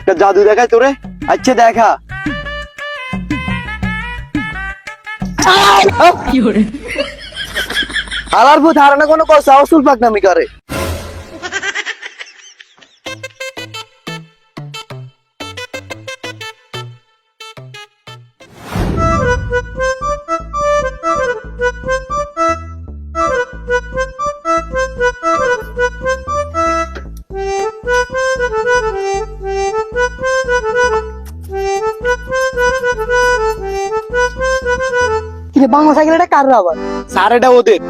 একটা জাদু দেখায় তোরে। আচ্ছা দেখা। আলার ভূত হারানো কোনো কথা অসুল পাকনামি করে। বাংলা সাইকেল এটা কার আবার? স্যার এটা ওদের,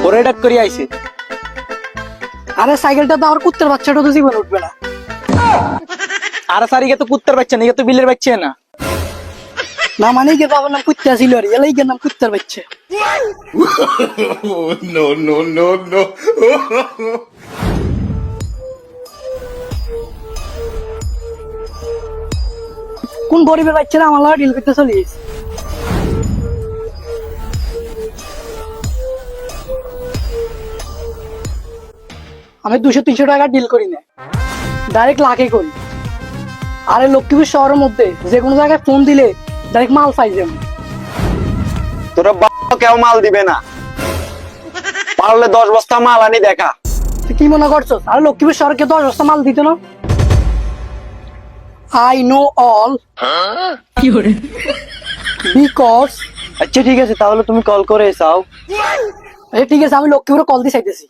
ওরা এটা করে আইছে। আরে সাইকেলটা তো আমার কুত্তার বাচ্চাটা তো জীবন উঠবে না। আরে স্যার ইকে তো কুত্তার বাচ্চা না, ইকে তো বিলের বাচ্চা না। না মানে কি বাবার নাম কুত্তা ছিল আর এলাই নাম কুত্তার বাচ্চা। No, no, no, no. কোন গরিবের বাচ্চারা আমার লাগা ডিল করতে চলিস? আমি 200-300 টাকা ডিল করি না, ডাইরেক্ট লাখে করি। আরে লক্ষ্মীপুর শহরের মধ্যে যে কোনো জায়গায় ফোন দিলে ডাইরেক্ট মাল পাই যাবে। তোরা বাবা কেউ মাল দিবে না, পারলে 10 বস্তা মাল আনি দেখা। তুই কি মনে করছো আরে লক্ষ্মীপুর শহরকে 10 বস্তা মাল দিত না? I know all because. আচ্ছা ঠিক আছে, তাহলে তুমি কল করে এসাও। আচ্ছা ঠিক আছে, আমি লক্ষ্মীপুরে কল দিয়ে চাইতেছি।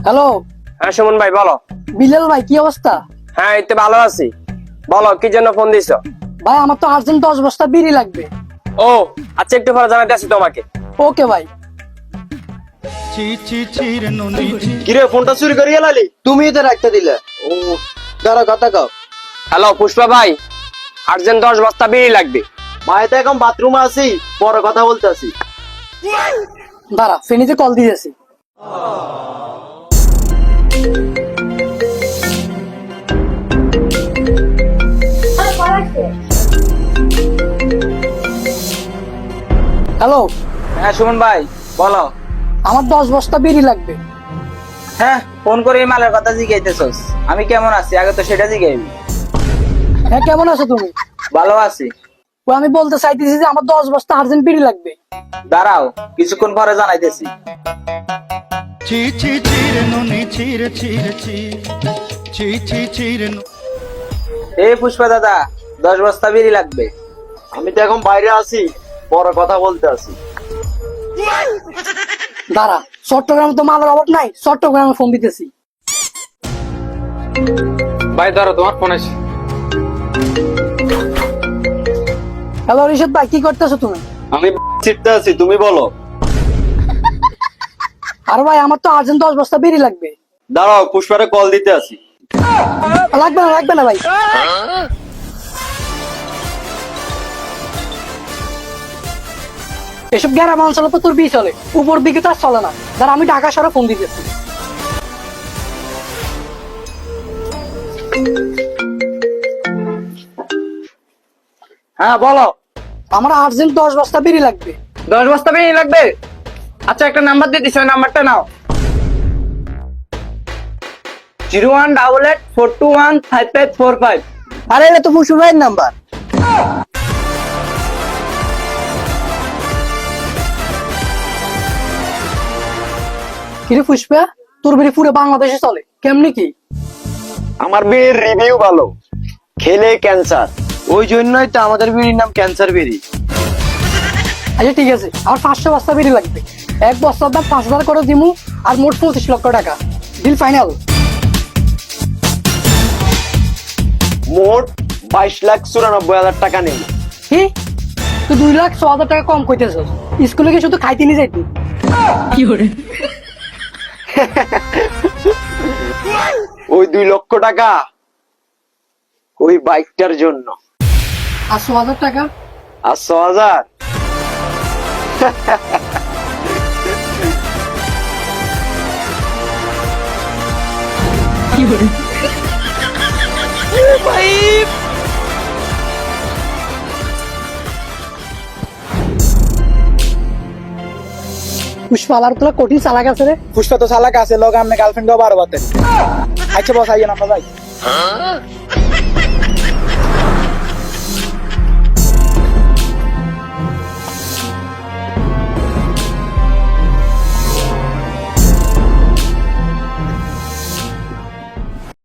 হ্যালো। হ্যাঁ সুমন ভাই বলো। বিলাল ভাই কি অবস্থা? হ্যাঁ এই তো ভালো আছি। বলো কি জন্য ফোন দিছো? ভাই আমার তো আর্জেন্ট 10 বস্তা বিড়ি লাগবে। ও আচ্ছা, একটু পরে জানাতে আসি তোমাকে। ওকে ভাই। কিরে ফোনটা চুরি করে এলালি? তুমি তো রাখতে দিলে। ও দাঁড়া কথা কও। হ্যালো পুষ্পা ভাই, আর্জেন্ট 10 বস্তা বিড়ি লাগবে। ভাই তো এখন বাথরুমে আছি, পরে কথা বলতে আছি। দাঁড়া ফেনীতে কল দিয়েছি। হ্যালো। হ্যাঁ সুমন ভাই বলো। আমার 10 বস্তা বিড়ি লাগবে। হ্যাঁ ফোন করে এই মালের কথা জিজ্ঞাইতেছস, আমি কেমন আছি আগে তো সেটা জিজ্ঞাইবি। হ্যাঁ কেমন আছো তুমি? ভালো আছি। ও আমি বলতে চাইতেছি যে আমার 10 বস্তা আর্জেন্ট বিড়ি লাগবে। দাঁড়াও কিছুক্ষণ পরে জানাইতেছি। এই পুষ্পা দাদা 10 বস্তা বিড়ি লাগবে। আমি তো এখন বাইরে আছি, পরে কথা বলতে আছি। দাঁড়া, চট্টগ্রামে তো মালের অভাব নাই, চট্টগ্রামে ফোন দিতেছি। ভাই ধরো তোমার ফোন আছে। হ্যালো রিশাদ ভাই, কি করতেছো তুমি? আমি চিটতে আছি, তুমি বলো। আর ভাই আমার তো আর্জেন্ট 10 বস্তা বিড়ি লাগবে। দাঁড়াও পুষ্পারে কল দিতে আছি। লাগবে না ভাই। এসব গ্রাম অঞ্চলে তো তোর বিয়ে চলে, উপর দিকে তো আর চলে না। যারা আমি ঢাকা শহরে ফোন দিতেছি। হ্যাঁ বলো। আমার আর্জেন্ট 10 বস্তা বিড়ি লাগবে। 10 বস্তা বিড়ি লাগবে? আচ্ছা একটা নাম্বার দিয়ে দিচ্ছি, ওই নাম্বারটা নাও। 018842155545। আরে এটা তো মুশু ভাইয়ের নাম্বার। কিরে পুষ্পা, তোর বিড়ি পুরো বাংলাদেশে চলে কেমনি কি? আমার বিড়ির রিভিউ ভালো, খেলে ক্যান্সার, ওই জন্যই তো আমাদের বিড়ির নাম ক্যান্সার বিড়ি। আচ্ছা ঠিক আছে, আমার 500 বস্তা বিড়ি লাগবে। এক বস্তার দাম 5,000 করে দিমু, আর মোট 25 লক্ষ টাকা। Deal final. মোট 22,94,000 টাকা নেই। কি তুই 2,06,000 টাকা কম কইতেছ? স্কুলে কি শুধু খাইতে নিয়ে যাইতি? ওই 2 লক্ষ টাকা ওই বাইকটার জন্য। আর 6,000 টাকা? আর 6,000 ভাই পুষ্পা আলার তোলা কঠিন চালাক আছে রে। পুষ্পা তো চালাক আছে, লগে আপনি গার্লফ্রেন্ড বারো বাতেন। আচ্ছা বস, আইয়েন আমরা যাই।